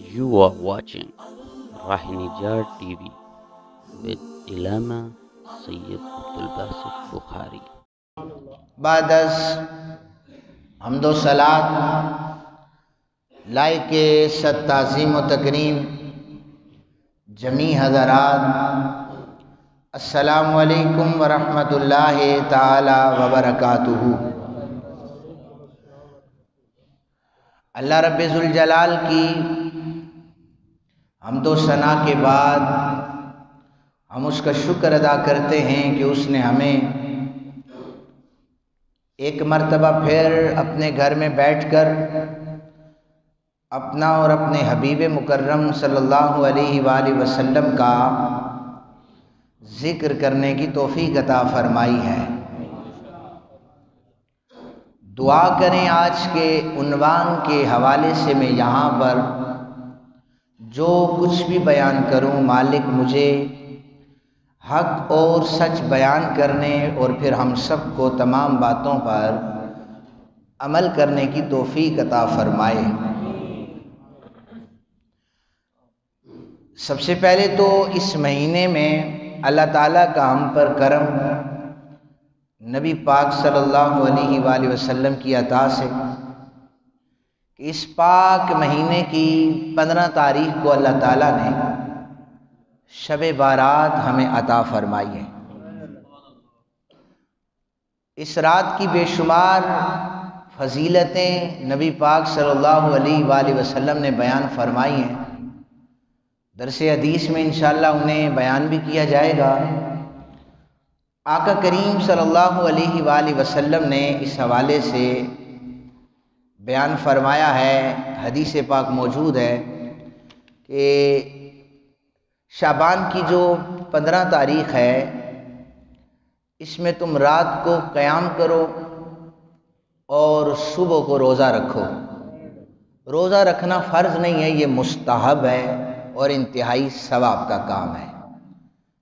You are watching Rahinijar TV with Ilama Sayyid Abdul Basit Bukhari. بعد از حمد و صلات لائق صد تعظیم و تکریم جمیع حضرات، السلام علیکم ورحمۃ اللہ تعالی وبرکاتہ۔ اللہ رب ذوالجلال کی حمد و ثنا کے بعد ہم اس کا شکر ادا کرتے ہیں کہ اس نے ہمیں ایک مرتبہ پھر اپنے گھر میں بیٹھ کر اپنا اور اپنے حبیب مکرم صلی اللہ علیہ وآلہ وسلم کا ذکر کرنے کی توفیق عطا فرمائی ہے۔ دعا کریں آج کے عنوان کے حوالے سے میں یہاں پر جو کچھ بھی بیان کروں، مالک مجھے حق اور سچ بیان کرنے اور پھر ہم سب کو تمام باتوں پر عمل کرنے کی توفیق عطا فرمائے۔ سب سے پہلے تو اس مہینے میں اللہ تعالیٰ کا ہم پر کرم، نبی پاک صلی اللہ علیہ وآلہ وسلم کی عطا سے کہ اس پاک مہینے کی 15 تاریخ کو اللہ تعالیٰ نے شب بارات ہمیں عطا فرمائی ہے۔ اس رات کی بے شمار فضیلتیں نبی پاک صلی اللہ علیہ وآلہ وسلم نے بیان فرمائی ہیں۔ درس حدیث میں انشاءاللہ انہیں بیان بھی کیا جائے گا۔ آقا کریم صلی اللہ علیہ وآلہ وسلم نے اس حوالے سے بیان فرمایا ہے، حدیث پاک موجود ہے کہ شعبان کی جو 15 تاریخ ہے اس میں تم رات کو قیام کرو اور صبح کو روزہ رکھو۔ روزہ رکھنا فرض نہیں ہے، یہ مستحب ہے اور انتہائی ثواب کا کام ہے۔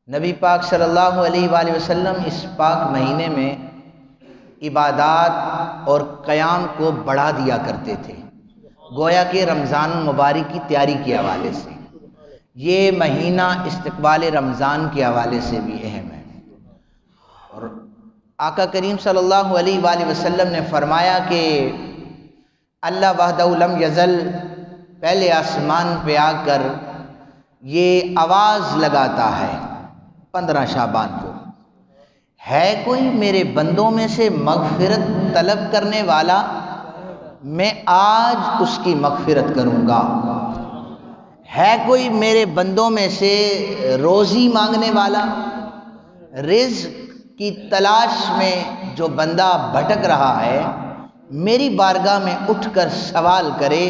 نبی پاک صلی اللہ علیہ وآلہ وسلم اس پاک مہینے میں عبادات اور قیام کو بڑھا دیا کرتے تھے، گویا کہ رمضان المبارک کی تیاری کے حوالے سے۔ یہ مہینہ استقبال رمضان کے حوالے سے بھی اہم ہے۔ اور آقا کریم صلی اللہ علیہ وآلہ وسلم نے فرمایا کہ اللہ وحدہ لم یزل پہلے آسمان پہ آ کر یہ آواز لگاتا ہے 15 شعبان کو، ہے کوئی میرے بندوں میں سے مغفرت طلب کرنے والا؟ میں آج اس کی مغفرت کروں گا۔ ہے کوئی میرے بندوں میں سے روزی مانگنے والا؟ رزق کی تلاش میں جو بندہ بھٹک رہا ہے، میری بارگاہ میں اٹھ کر سوال کرے،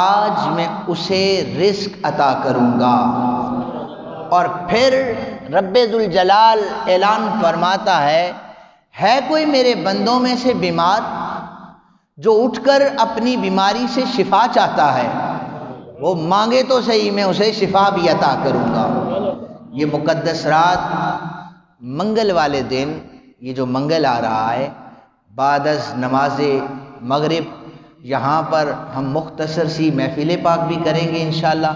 آج میں اسے رزق عطا کروں گا۔ اور پھر رب ذوالجلال اعلان فرماتا ہے کوئی میرے بندوں میں سے بیمار جو اٹھ کر اپنی بیماری سے شفا چاہتا ہے؟ وہ مانگے تو صحیح، میں اسے شفا بھی عطا کروں گا۔ یہ مقدس رات منگل والے دن، یہ جو منگل آ رہا ہے، بعد از نماز مغرب یہاں پر ہم مختصر سی محفل پاک بھی کریں گے انشاءاللہ،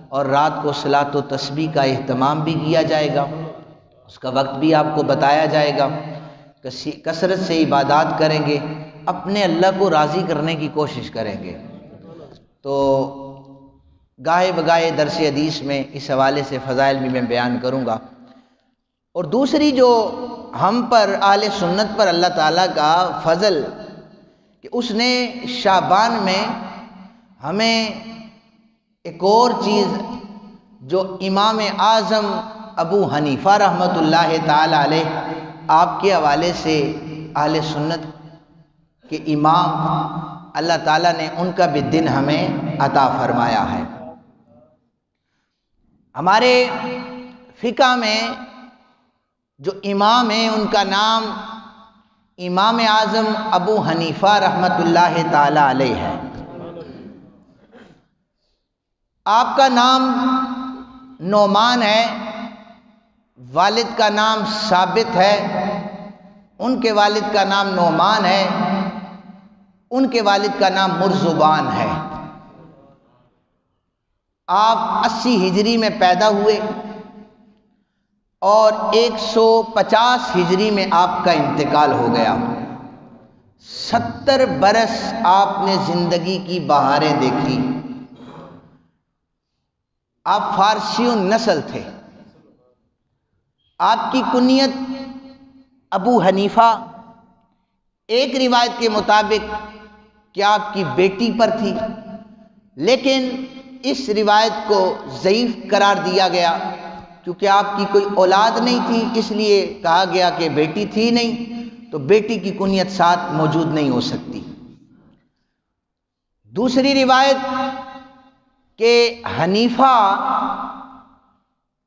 اور رات کو صلاۃ و تسبیح کا اہتمام بھی کیا جائے گا، اس کا وقت بھی آپ کو بتایا جائے گا۔ کثرت سے عبادات کریں گے، اپنے اللہ کو راضی کرنے کی کوشش کریں گے۔ تو گاہے بگاہے درس حدیث میں اس حوالے سے فضائل بھی میں بیان کروں گا۔ اور دوسری جو ہم پر اہل سنت پر اللہ تعالیٰ کا فضل کہ اس نے شعبان میں ہمیں ایک اور چیز جو امام اعظم ابو حنیفہ رحمۃ اللہ تعالی علیہ، آپ کے حوالے سے اہل سنت کے امام، اللہ تعالیٰ نے ان کا بھی دن ہمیں عطا فرمایا ہے۔ ہمارے فقہ میں جو امام ہیں ان کا نام امام اعظم ابو حنیفہ رحمۃ اللہ تعالی علیہ ہے۔ آپ کا نام نعمان ہے، والد کا نام ثابت ہے، ان کے والد کا نام نعمان ہے، ان کے والد کا نام مرزبان ہے۔ آپ 80 ہجری میں پیدا ہوئے اور 150 ہجری میں آپ کا انتقال ہو گیا۔ 70 برس آپ نے زندگی کی بہاریں دیکھی۔ آپ فارسی نسل تھے۔ آپ کی کنیت ابو حنیفہ، ایک روایت کے مطابق کہ آپ کی بیٹی پر تھی، لیکن اس روایت کو ضعیف قرار دیا گیا کیونکہ آپ کی کوئی اولاد نہیں تھی، اس لیے کہا گیا کہ بیٹی تھی نہیں، تو بیٹی کی کنیت ساتھ موجود نہیں ہو سکتی۔ دوسری روایت کہ حنیفہ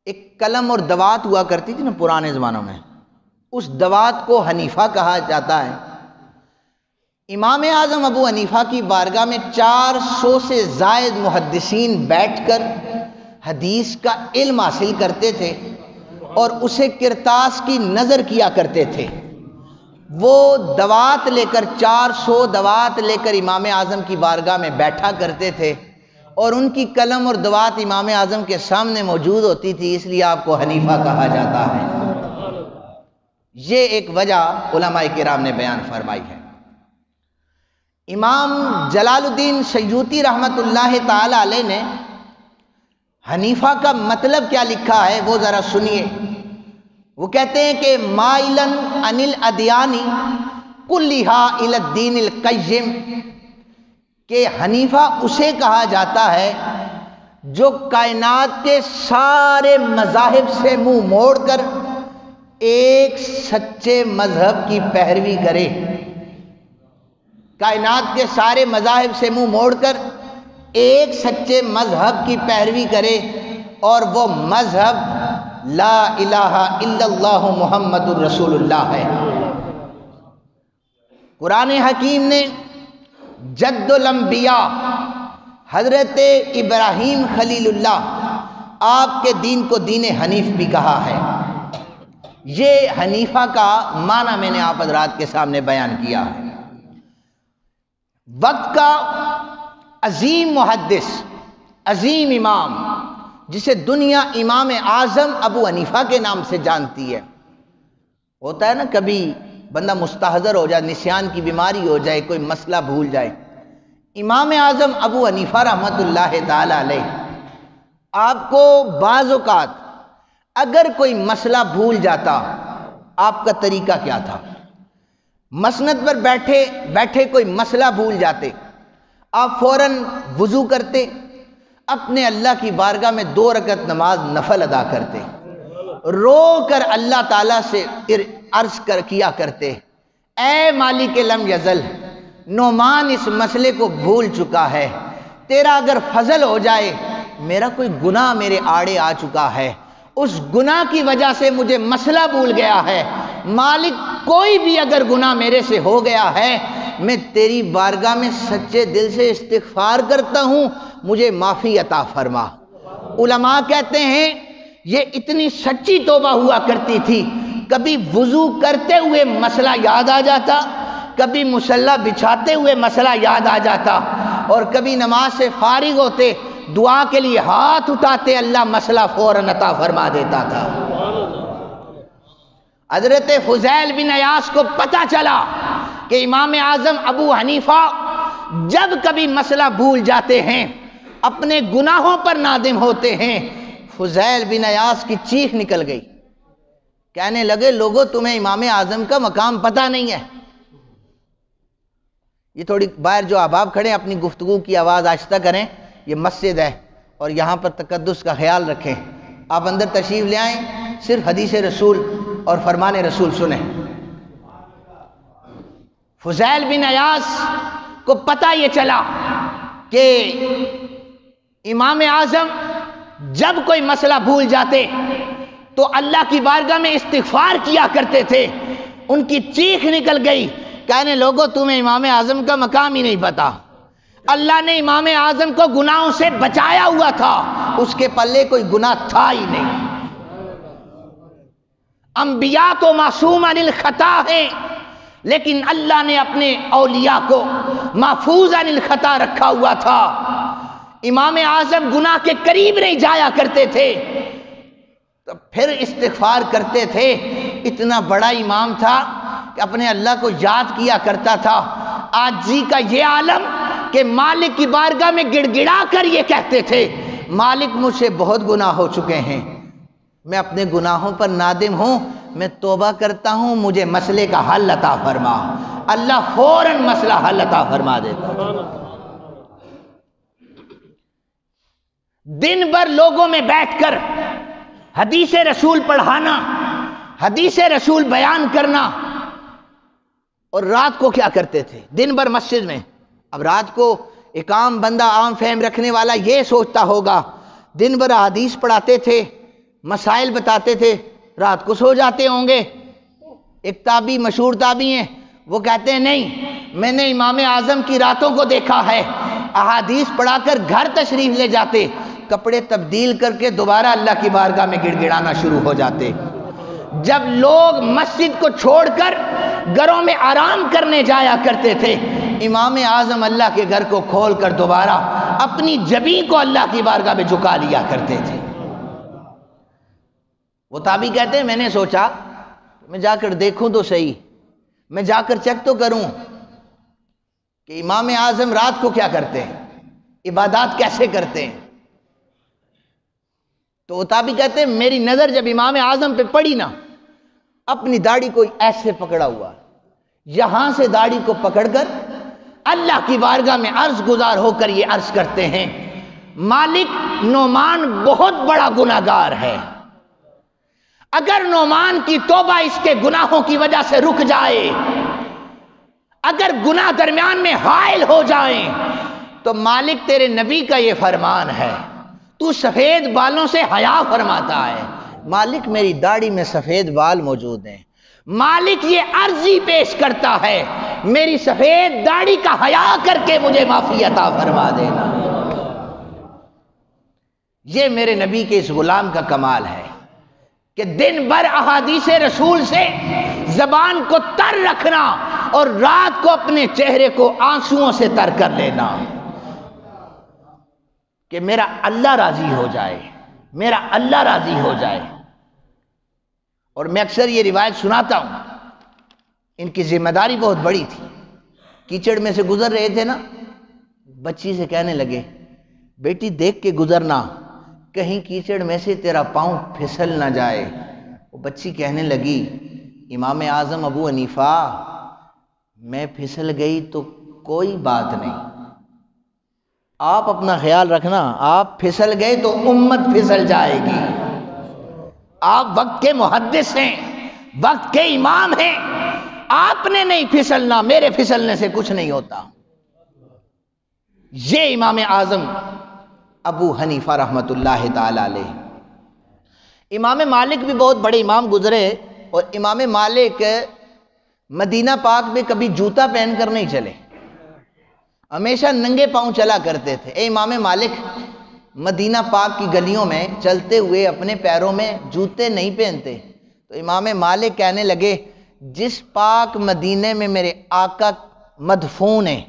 ایک قلم اور دوات ہوا کرتی تھی نا پرانے زمانوں میں، اس دوات کو حنیفہ کہا جاتا ہے۔ امام اعظم ابو حنیفہ کی بارگاہ میں 400 سے زائد محدثین بیٹھ کر حدیث کا علم حاصل کرتے تھے اور اسے کرتاس کی نظر کیا کرتے تھے۔ وہ دوات لے کر 400 دوات لے کر امام اعظم کی بارگاہ میں بیٹھا کرتے تھے اور ان کی قلم اور دوات امام اعظم کے سامنے موجود ہوتی تھی، اس لیے آپ کو حنیفہ کہا جاتا ہے۔ یہ ایک وجہ علماء کرام نے بیان فرمائی ہے۔ امام جلال الدین سیوطی رحمت اللہ تعالی علیہ نے حنیفہ کا مطلب کیا لکھا ہے وہ ذرا سنیے۔ وہ کہتے ہیں کہ مائلن عن الادیان کلھا الی الدین القیم، کہ حنیفہ اسے کہا جاتا ہے جو کائنات کے سارے مذاہب سے منہ موڑ کر ایک سچے مذہب کی پیروی کرے۔ کائنات کے سارے مذاہب سے منہ موڑ کر ایک سچے مذہب کی پیروی کرے، اور وہ مذہب لا الہ الا اللہ محمد الرسول اللہ ہے۔ قرآن حکیم نے جد الانبیاء حضرت ابراہیم خلیل اللہ آپ کے دین کو دین حنیف بھی کہا ہے۔ یہ حنیفہ کا معنی میں نے آپ حضرات کے سامنے بیان کیا ہے۔ وقت کا عظیم محدث، عظیم امام، جسے دنیا امام اعظم ابو حنیفہ کے نام سے جانتی ہے۔ ہوتا ہے نا کبھی بندہ مستحضر ہو جائے، نسیان کی بیماری ہو جائے، کوئی مسئلہ بھول جائے۔ امام اعظم ابو حنیفہ رحمت اللہ تعالی علیہ، آپ کو بعض اوقات اگر کوئی مسئلہ بھول جاتا، آپ کا طریقہ کیا تھا؟ مسند پر بیٹھے بیٹھے کوئی مسئلہ بھول جاتے، آپ فوراً وضو کرتے، اپنے اللہ کی بارگاہ میں 2 رکعت نماز نفل ادا کرتے، رو کر اللہ تعالیٰ سے عرض کیا کرتے، اے مالک لم یزل، نعمان اس مسئلے کو بھول چکا ہے، تیرا اگر فضل ہو جائے، میرا کوئی گناہ میرے آڑے آ چکا ہے، اس گناہ کی وجہ سے مجھے مسئلہ بھول گیا ہے، مالک کوئی بھی اگر گناہ میرے سے ہو گیا ہے، میں تیری بارگاہ میں سچے دل سے استغفار کرتا ہوں، مجھے معافی عطا فرما۔ علماء کہتے ہیں یہ اتنی سچی توبہ ہوا کرتی تھی، کبھی وضو کرتے ہوئے مسئلہ یاد آ جاتا، کبھی مصلی بچھاتے ہوئے مسئلہ یاد آ جاتا، اور کبھی نماز سے فارغ ہوتے دعا کے لیے ہاتھ اٹھاتے، اللہ مسئلہ فوراً عطا فرما دیتا تھا۔ حضرت فضیل بن عیاض کو پتہ چلا کہ امام اعظم ابو حنیفہ جب کبھی مسئلہ بھول جاتے ہیں، اپنے گناہوں پر نادم ہوتے ہیں، فضیل بن عیاض کی چیخ نکل گئی، کہنے لگے لوگوں تمہیں امام اعظم کا مقام پتہ نہیں ہے۔ یہ تھوڑی باہر جو احباب کھڑے ہیں اپنی گفتگو کی آواز آہستہ کریں، یہ مسجد ہے اور یہاں پر تقدس کا خیال رکھیں۔ آپ اندر تشریف لے آئیں، صرف حدیث رسول اور فرمان رسول سنیں۔ فضیل بن عیاض کو پتہ یہ چلا کہ امام اعظم جب کوئی مسئلہ بھول جاتے تو اللہ کی بارگاہ میں استغفار کیا کرتے تھے، ان کی چیخ نکل گئی، کہنے لوگوں تمہیں امام اعظم کا مقام ہی نہیں پتا۔ اللہ نے امام اعظم کو گناہوں سے بچایا ہوا تھا، اس کے پلے کوئی گناہ تھا ہی نہیں۔ انبیاء تو معصوم عن الخطا ہیں، لیکن اللہ نے اپنے اولیاء کو محفوظ عن الخطا رکھا ہوا تھا۔ امام اعظم گناہ کے قریب نہیں جایا کرتے تھے، تو پھر استغفار کرتے تھے۔ اتنا بڑا امام تھا کہ اپنے اللہ کو یاد کیا کرتا تھا۔ عاجزی کا یہ عالم کہ مالک کی بارگاہ میں گڑ گڑا کر یہ کہتے تھے، مالک مجھ سے بہت گناہ ہو چکے ہیں، میں اپنے گناہوں پر نادم ہوں، میں توبہ کرتا ہوں، مجھے مسئلے کا حل عطا فرما۔ اللہ فوراً مسئلہ حل عطا فرما دیتا تھا۔ دن بھر لوگوں میں بیٹھ کر حدیث رسول پڑھانا، حدیث رسول بیان کرنا، اور رات کو کیا کرتے تھے؟ دن بھر مسجد میں، اب رات کو ایک عام بندہ، عام فہم رکھنے والا یہ سوچتا ہوگا، دن بھر حدیث پڑھاتے تھے، مسائل بتاتے تھے، رات کو سو جاتے ہوں گے۔ ایک تابعی، مشہور تابعی ہیں، وہ کہتے ہیں نہیں، میں نے امام اعظم کی راتوں کو دیکھا ہے، احادیث پڑھا کر گھر تشریف لے جاتے، کپڑے تبدیل کر کے دوبارہ اللہ کی بارگاہ میں گڑ گڑانا شروع ہو جاتے۔ جب لوگ مسجد کو چھوڑ کر گھروں میں آرام کرنے جایا کرتے تھے، امام اعظم اللہ کے گھر کو کھول کر دوبارہ اپنی جبین کو اللہ کی بارگاہ میں جھکا لیا کرتے تھے۔ وہ تابعی کہتے ہیں میں نے سوچا میں جا کر دیکھوں تو صحیح، میں جا کر چیک تو کروں کہ امام اعظم رات کو کیا کرتے ہیں، عبادات کیسے کرتے ہیں۔ تو وہ تابعی کہتے ہیں میری نظر جب امام اعظم پہ پڑی نا، اپنی داڑھی کو ایسے پکڑا ہوا، یہاں سے داڑھی کو پکڑ کر اللہ کی بارگاہ میں عرض گزار ہو کر یہ عرض کرتے ہیں، مالک نعمان بہت بڑا گناہگار ہے، اگر نعمان کی توبہ اس کے گناہوں کی وجہ سے رک جائے، اگر گناہ درمیان میں حائل ہو جائیں، تو مالک تیرے نبی کا یہ فرمان ہے، تو سفید بالوں سے حیا فرماتا ہے، مالک میری داڑھی میں سفید بال موجود ہیں، مالک یہ عرضی پیش کرتا ہے میری سفید داڑھی کا حیا کر کے مجھے معافی عطا فرما دینا۔ یہ میرے نبی کے اس غلام کا کمال ہے کہ دن بھر احادیث رسول سے زبان کو تر رکھنا اور رات کو اپنے چہرے کو آنسوؤں سے تر کر لینا کہ میرا اللہ راضی ہو جائے، میرا اللہ راضی ہو جائے۔ اور میں اکثر یہ روایت سناتا ہوں، ان کی ذمہ داری بہت بڑی تھی۔ کیچڑ میں سے گزر رہے تھے نا، بچی سے کہنے لگے بیٹی دیکھ کے گزرنا، کہیں کیچڑ میں سے تیرا پاؤں پھسل نہ جائے۔ وہ بچی کہنے لگی امام اعظم ابو حنیفہ میں پھسل گئی تو کوئی بات نہیں، آپ اپنا خیال رکھنا، آپ پھسل گئے تو امت پھسل جائے گی، آپ وقت کے محدث ہیں، وقت کے امام ہیں، آپ نے نہیں پھسلنا، میرے پھسلنے سے کچھ نہیں ہوتا۔ یہ امام اعظم ابو حنیفہ رحمت اللہ تعالی علیہ۔ امام مالک بھی بہت بڑے امام گزرے، اور امام مالک مدینہ پاک میں کبھی جوتا پہن کر نہیں چلے، ہمیشہ ننگے پاؤں چلا کرتے تھے۔ اے امام مالک مدینہ پاک کی گلیوں میں چلتے ہوئے اپنے پیروں میں جوتے نہیں پہنتے، تو امام مالک کہنے لگے جس پاک مدینے میں میرے آقا مدفون ہیں،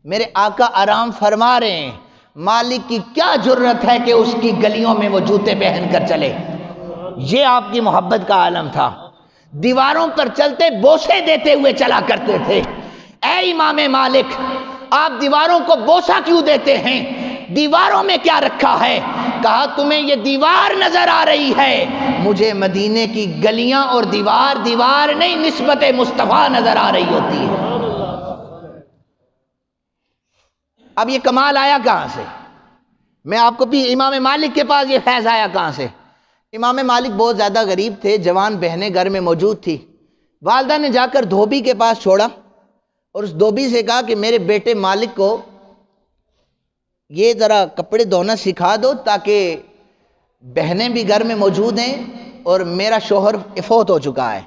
میرے آقا آرام فرما رہے ہیں، مالک کی کیا جرت ہے کہ اس کی گلیوں میں وہ جوتے پہن کر چلے۔ یہ آپ کی محبت کا عالم تھا۔ دیواروں پر چلتے بوسے دیتے ہوئے چلا کرتے تھے۔ اے امام مالک آپ دیواروں کو بوسہ کیوں دیتے ہیں؟ دیواروں میں کیا رکھا ہے؟ کہا تمہیں یہ دیوار نظر آ رہی ہے، مجھے مدینے کی گلیاں اور دیوار دیوار نہیں، نسبت مصطفیٰ نظر آ رہی ہوتی ہے۔ اب یہ کمال آیا کہاں سے؟ میں آپ کو بھی امام مالک کے پاس یہ فیض آیا کہاں سے؟ امام مالک بہت زیادہ غریب تھے، جوان بہنیں گھر میں موجود تھی۔ والدہ نے جا کر دھوبی کے پاس چھوڑا اور اس دھوبی سے کہا کہ میرے بیٹے مالک کو یہ ذرا کپڑے دھونا سکھا دو تاکہ بہنیں بھی گھر میں موجود ہیں اور میرا شوہر فوت ہو چکا ہے،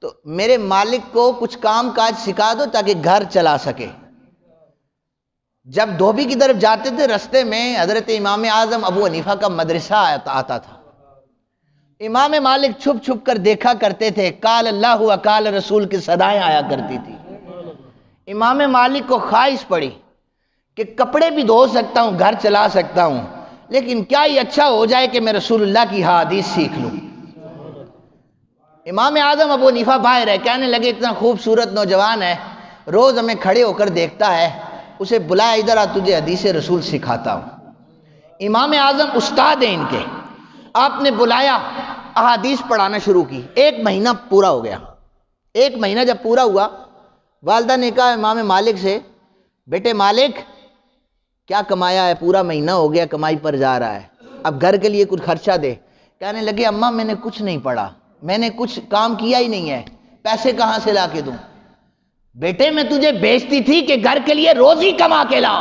تو میرے مالک کو کچھ کام کاج سکھا دو تاکہ گھر چلا سکے۔ جب دھوبی کی طرف جاتے تھے رستے میں حضرت امام اعظم ابو حنیفہ کا مدرسہ آتا تھا۔ امام مالک چھپ چھپ کر دیکھا کرتے تھے، قال اللہ و قال رسول کی صدائیں آیا کرتی تھی۔ امام مالک کو خواہش پڑی کہ کپڑے بھی دھو سکتا ہوں، گھر چلا سکتا ہوں، لیکن کیا یہ اچھا ہو جائے کہ میں رسول اللہ کی حدیث سیکھ لوں۔ امام اعظم ابو حنیفہ باہر ہے، کہنے لگے اتنا خوبصورت نوجوان ہے، روز ہمیں کھڑے ہو کر دیکھتا ہے، اسے بلایا ادھر آ، تجھے حدیث رسول سکھاتا ہوں۔ امام اعظم استاد ہیں ان کے، آپ نے بلایا، احادیث پڑھانا شروع کی۔ 1 مہینہ پورا ہو گیا۔ 1 مہینہ جب پورا ہوا، والدہ نے کہا امام مالک سے، بیٹے مالک کیا کمایا ہے؟ پورا مہینہ ہو گیا کمائی پر جا رہا ہے، اب گھر کے لیے کچھ خرچہ دے۔ کہنے لگے اماں میں نے کچھ نہیں پڑھا، میں نے کچھ کام کیا ہی نہیں ہے، پیسے کہاں سے لا کے دوں؟ بیٹے میں تجھے بھیجتی تھی کہ گھر کے لیے روزی کما کے لا۔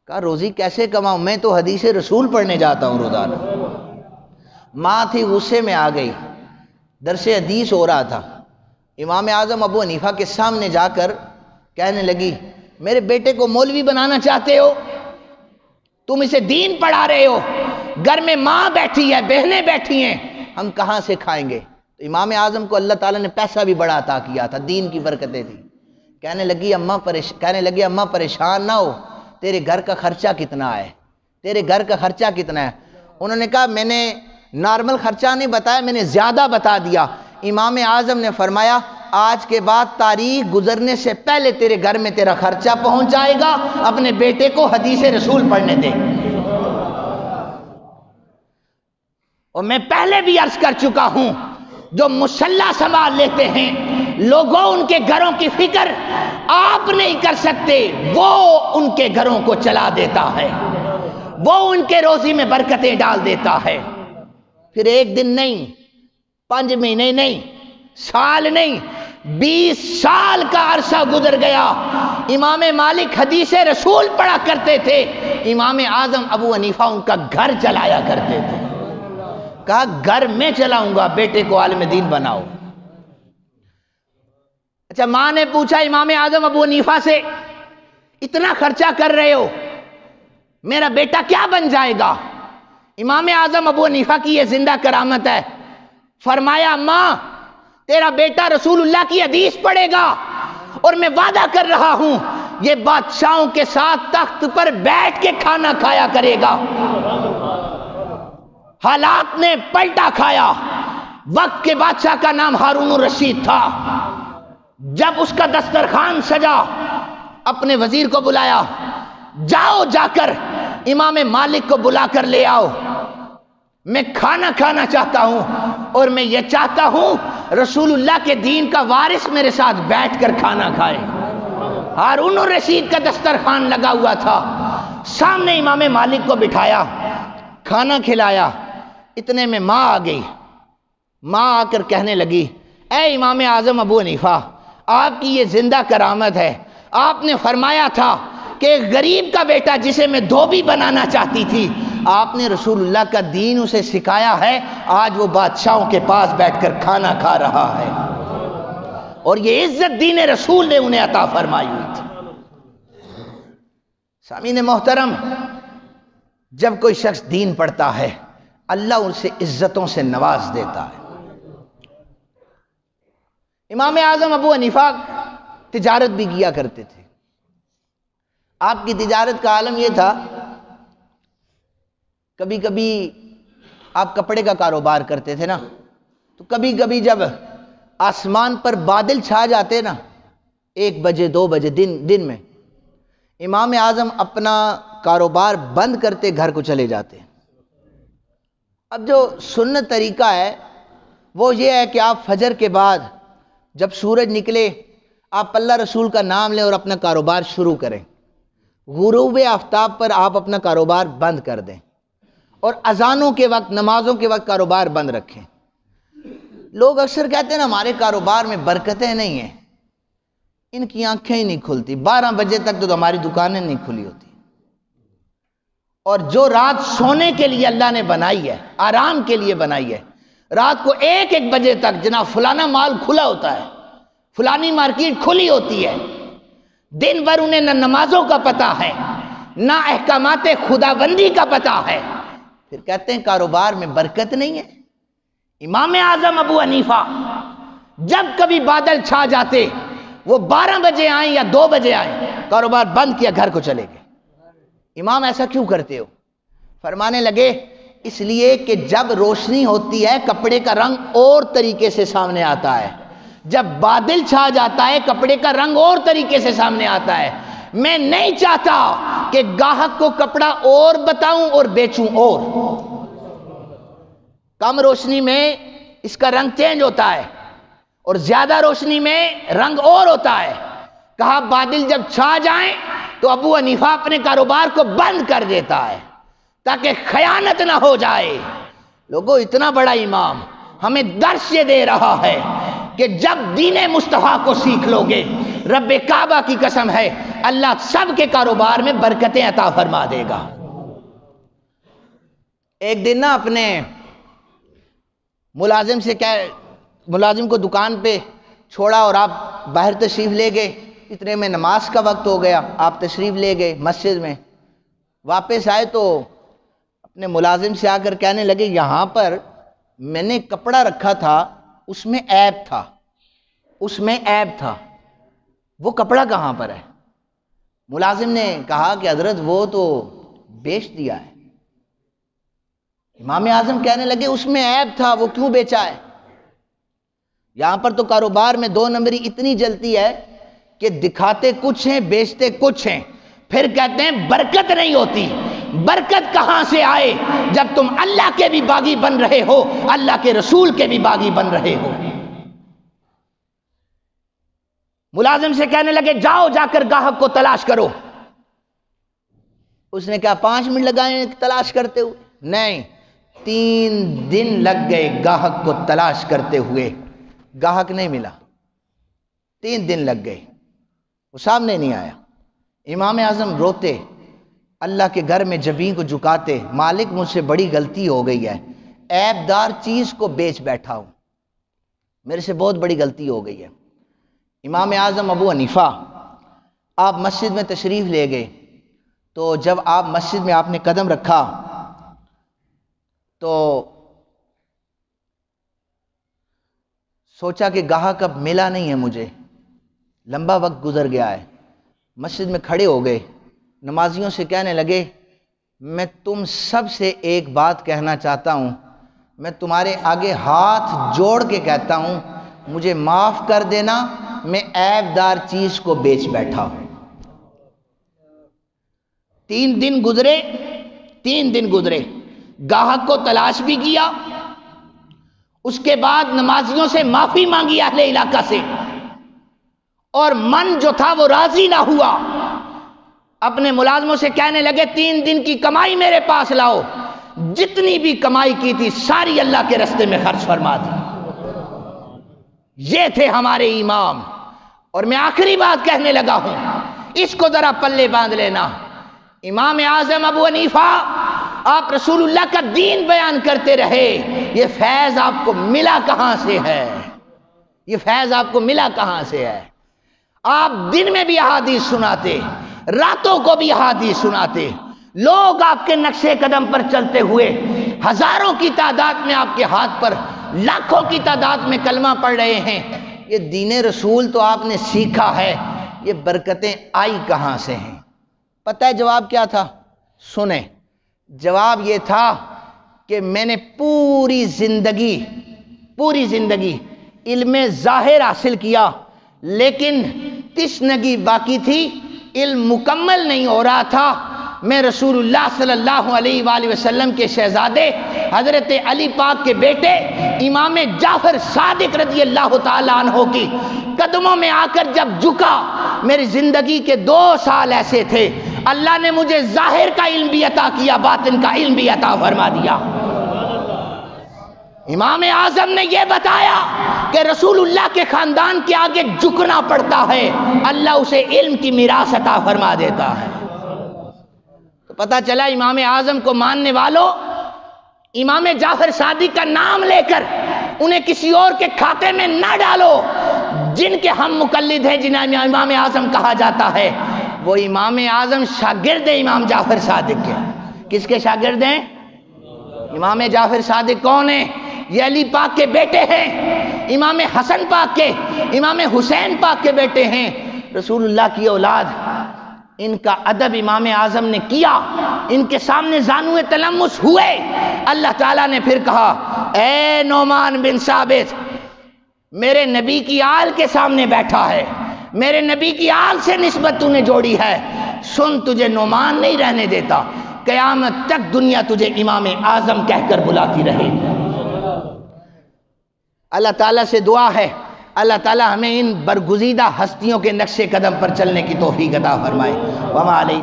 کہا روزی کیسے کماؤں، میں تو حدیث رسول پڑھنے جاتا ہوں روزانہ۔ ماں تھی غصے میں آ گئی، درس حدیث ہو رہا تھا، امام اعظم ابو حنیفہ کے سامنے جا کر کہنے لگی میرے بیٹے کو مولوی بنانا چاہتے ہو؟ تم اسے دین پڑھا رہے ہو، گھر میں ماں بیٹھی ہے، بہنیں بیٹھی ہیں، ہم کہاں سے کھائیں گے؟ تو امام اعظم کو اللہ تعالیٰ نے پیسہ بھی بڑا عطا کیا تھا، دین کی برکتیں تھیں۔ کہنے لگے اماں پریشان نہ ہو، تیرے گھر کا خرچہ کتنا ہے؟ تیرے گھر کا خرچہ کتنا ہے؟ انہوں نے کہا میں نے نارمل خرچہ نہیں بتایا، میں نے زیادہ بتا دیا۔ امام اعظم نے فرمایا آج کے بعد تاریخ گزرنے سے پہلے تیرے گھر میں تیرا خرچہ پہنچ جائے گا، اپنے بیٹے کو حدیث رسول پڑھنے دے۔ اور میں پہلے بھی عرض کر چکا ہوں، جو مسلح سنبھال لیتے ہیں لوگوں، ان کے گھروں کی فکر آپ نہیں کر سکتے، وہ ان کے گھروں کو چلا دیتا ہے، وہ ان کے روزی میں برکتیں ڈال دیتا ہے۔ پھر 1 دن نہیں، 5 مہینے نہیں، سال نہیں، 20 سال کا عرصہ گزر گیا، امام مالک حدیث رسول پڑھا کرتے تھے، امام اعظم ابو حنیفہ ان کا گھر چلایا کرتے تھے۔ کہا گھر میں چلاؤں گا، بیٹے کو عالم دین بناؤ۔ اچھا ماں نے پوچھا امام اعظم ابو حنیفہ سے اتنا خرچہ کر رہے ہو، میرا بیٹا کیا بن جائے گا؟ امام اعظم ابو حنیفہ کی یہ زندہ کرامت ہے، فرمایا ماں تیرا بیٹا رسول اللہ کی حدیث پڑھے گا، اور میں وعدہ کر رہا ہوں یہ بادشاہوں کے ساتھ تخت پر بیٹھ کے کھانا کھایا کرے گا۔ حالات نے پلٹا کھایا۔ وقت کے بادشاہ کا نام ہارون الرشید تھا۔ جب اس کا دسترخوان سجا، اپنے وزیر کو بلایا، جاؤ جا کر امام مالک کو بلا کر لے آؤ، میں کھانا کھانا چاہتا ہوں، اور میں یہ چاہتا ہوں رسول اللہ کے دین کا وارث میرے ساتھ بیٹھ کر کھانا کھائے۔ ہارون الرشید کا دسترخوان لگا ہوا تھا، سامنے امام مالک کو بٹھایا، کھانا کھلایا۔ اتنے میں ماں آ گئی، ماں آ کر کہنے لگی اے امام اعظم ابو حنیفہ، آپ کی یہ زندہ کرامت ہے، آپ نے فرمایا تھا کہ غریب کا بیٹا جسے میں دھوبی بنانا چاہتی تھی، آپ نے رسول اللہ کا دین اسے سکھایا ہے، آج وہ بادشاہوں کے پاس بیٹھ کر کھانا کھا رہا ہے، اور یہ عزت دین رسول نے انہیں عطا فرمائی ہوئی تھی۔ سامعین محترم، جب کوئی شخص دین پڑھتا ہے اللہ اسے عزتوں سے نواز دیتا ہے۔ امام اعظم ابو حنیفہ تجارت بھی کیا کرتے تھے۔ آپ کی تجارت کا عالم یہ تھا، کبھی کبھی آپ کپڑے کا کاروبار کرتے تھے نا، تو کبھی کبھی جب آسمان پر بادل چھا جاتے نا، 1 بجے 2 بجے دن میں، امام اعظم اپنا کاروبار بند کرتے گھر کو چلے جاتے۔ اب جو سنت طریقہ ہے وہ یہ ہے کہ آپ فجر کے بعد جب سورج نکلے آپ اللہ رسول کا نام لیں اور اپنا کاروبار شروع کریں، غروب آفتاب پر آپ اپنا کاروبار بند کر دیں، اور اذانوں کے وقت، نمازوں کے وقت کاروبار بند رکھیں۔ لوگ اکثر کہتے ہیں نا ہمارے کاروبار میں برکتیں نہیں ہیں، ان کی آنکھیں ہی نہیں کھلتی، 12 بجے تک تو ہماری دکانیں نہیں کھلی ہوتی۔ اور جو رات سونے کے لیے اللہ نے بنائی ہے، آرام کے لیے بنائی ہے، رات کو 1 بجے تک جناب فلانا مال کھلا ہوتا ہے، فلانی مارکیٹ کھلی ہوتی ہے، دن بھر انہیں نہ نمازوں کا پتہ ہے نہ احکامات خداوندی کا پتہ ہے، پھر کہتے ہیں کاروبار میں برکت نہیں ہے۔ امام اعظم ابو حنیفہ جب کبھی بادل چھا جاتے، وہ 12 بجے آئیں یا 2 بجے آئیں، کاروبار بند کیا، گھر کو چلے گئے۔ امام ایسا کیوں کرتے ہو؟ فرمانے لگے اس لیے کہ جب روشنی ہوتی ہے کپڑے کا رنگ اور طریقے سے سامنے آتا ہے، جب بادل چھا جاتا ہے کپڑے کا رنگ اور طریقے سے سامنے آتا ہے۔ میں نہیں چاہتا کہ گاہک کو کپڑا اور بتاؤں اور بیچوں اور۔ کم روشنی میں اس کا رنگ چینج ہوتا ہے اور زیادہ روشنی میں رنگ اور ہوتا ہے۔ کہا بادل جب چھا جائیں تو ابو حنیفہ اپنے کاروبار کو بند کر دیتا ہے تاکہ خیانت نہ ہو جائے۔ لوگوں اتنا بڑا امام ہمیں درس یہ دے رہا ہے کہ جب دین مصطفیٰ کو سیکھ لو گے، رب کعبہ کی قسم ہے اللہ سب کے کاروبار میں برکتیں عطا فرما دے گا۔ ایک دن نا اپنے ملازم کو دکان پہ چھوڑا اور آپ باہر تشریف لے گئے، اتنے میں نماز کا وقت ہو گیا، آپ تشریف لے گئے مسجد میں، واپس آئے تو اپنے ملازم سے آ کر کہنے لگے یہاں پر میں نے کپڑا رکھا تھا اس میں عیب تھا، وہ کپڑا کہاں پر ہے؟ ملازم نے کہا کہ حضرت وہ تو بیچ دیا ہے۔ امام اعظم کہنے لگے اس میں عیب تھا، وہ کیوں بیچا ہے؟ یہاں پر تو کاروبار میں دو نمبری اتنی جلتی ہے کہ دکھاتے کچھ ہیں بیچتے کچھ ہیں، پھر کہتے ہیں برکت نہیں ہوتی۔ برکت کہاں سے آئے جب تم اللہ کے بھی باغی بن رہے ہو، اللہ کے رسول کے بھی باغی بن رہے ہو۔ ملازم سے کہنے لگے جاؤ جا کر گاہک کو تلاش کرو۔ اس نے کہا 5 منٹ لگائے تلاش کرتے ہوئے؟ نہیں، 3 دن لگ گئے گاہک کو تلاش کرتے ہوئے، گاہک نہیں ملا، 3 دن لگ گئے، وہ سامنے نہیں آیا۔ امام اعظم روتے، اللہ کے گھر میں جبین کو جھکاتے، مالک مجھ سے بڑی غلطی ہو گئی ہے، عیب دار چیز کو بیچ بیٹھا ہوں، میرے سے بہت بڑی غلطی ہو گئی ہے۔ امام اعظم ابو حنیفہ آپ مسجد میں تشریف لے گئے، تو جب آپ مسجد میں آپ نے قدم رکھا تو سوچا کہ گاہک اب ملا نہیں ہے، مجھے لمبا وقت گزر گیا ہے۔ مسجد میں کھڑے ہو گئے، نمازیوں سے کہنے لگے میں تم سب سے ایک بات کہنا چاہتا ہوں، میں تمہارے آگے ہاتھ جوڑ کے کہتا ہوں مجھے معاف کر دینا، میں عیب دار چیز کو بیچ بیٹھا ہوں۔ 3 دن گزرے، گاہک کو تلاش بھی کیا، اس کے بعد نمازیوں سے معافی مانگی اہل علاقہ سے، اور من جو تھا وہ راضی نہ ہوا۔ اپنے ملازموں سے کہنے لگے 3 دن کی کمائی میرے پاس لاؤ، جتنی بھی کمائی کی تھی ساری اللہ کے راستے میں خرچ فرما دی۔ یہ تھے ہمارے امام۔ اور میں آخری بات کہنے لگا ہوں، اس کو ذرا پلے باندھ لینا۔ امام اعظم ابو حنیفہ آپ رسول اللہ کا دین بیان کرتے رہے، یہ فیض آپ کو ملا کہاں سے ہے؟ یہ فیض آپ کو ملا کہاں سے ہے؟ آپ دن میں بھی احادیث سناتے، راتوں کو بھی احادیث سناتے، لوگ آپ کے نقشے قدم پر چلتے ہوئے ہزاروں کی تعداد میں آپ کے ہاتھ پر، لاکھوں کی تعداد میں کلمہ پڑھ رہے ہیں۔ یہ دین رسول تو آپ نے سیکھا ہے، یہ برکتیں آئی کہاں سے ہیں؟ پتہ ہے جواب کیا تھا؟ سنیں، جواب یہ تھا کہ میں نے پوری زندگی علم ظاہر حاصل کیا، لیکن تشنگی باقی تھی، علم مکمل نہیں ہو رہا تھا۔ میں رسول اللہ صلی اللہ علیہ وآلہ وسلم کے شہزادے حضرت علی پاک کے بیٹے امام جعفر صادق رضی اللہ تعالیٰ عنہ کی قدموں میں آ کر جب جھکا، میری زندگی کے 2 سال ایسے تھے، اللہ نے مجھے ظاہر کا علم بھی عطا کیا، باطن کا علم بھی عطا فرما دیا۔ امام اعظم نے یہ بتایا کہ رسول اللہ کے خاندان کے آگے جھکنا پڑتا ہے، اللہ اسے علم کی میراث عطا فرما دیتا ہے۔ تو پتہ چلا امام اعظم کو ماننے والوں، امام جعفر صادق کا نام لے کر انہیں کسی اور کے کھاتے میں نہ ڈالو۔ جن کے ہم مقلد ہیں، جنہیں امام اعظم کہا جاتا ہے، وہ امام اعظم شاگرد امام جعفر صادق کے۔ کس کے شاگرد ہیں؟ امام جعفر صادق کون ہیں؟ یہ علی پاک کے بیٹے ہیں، امام حسن پاک کے، امام حسین پاک کے بیٹے ہیں، رسول اللہ کی اولاد۔ ان کا ادب امام اعظم نے کیا، ان کے سامنے زانوئے تلمس ہوئے۔ اللہ تعالیٰ نے پھر کہا اے نعمان بن ثابت، میرے نبی کی آل کے سامنے بیٹھا ہے، میرے نبی کی آل سے نسبت تو نے جوڑی ہے، سن تجھے نعمان نہیں رہنے دیتا، قیامت تک دنیا تجھے امام اعظم کہہ کر بلاتی رہے گی۔ اللہ تعالیٰ سے دعا ہے اللہ تعالیٰ ہمیں ان برگزیدہ ہستیوں کے نقش قدم پر چلنے کی توفیق عطا فرمائے۔ وما علینا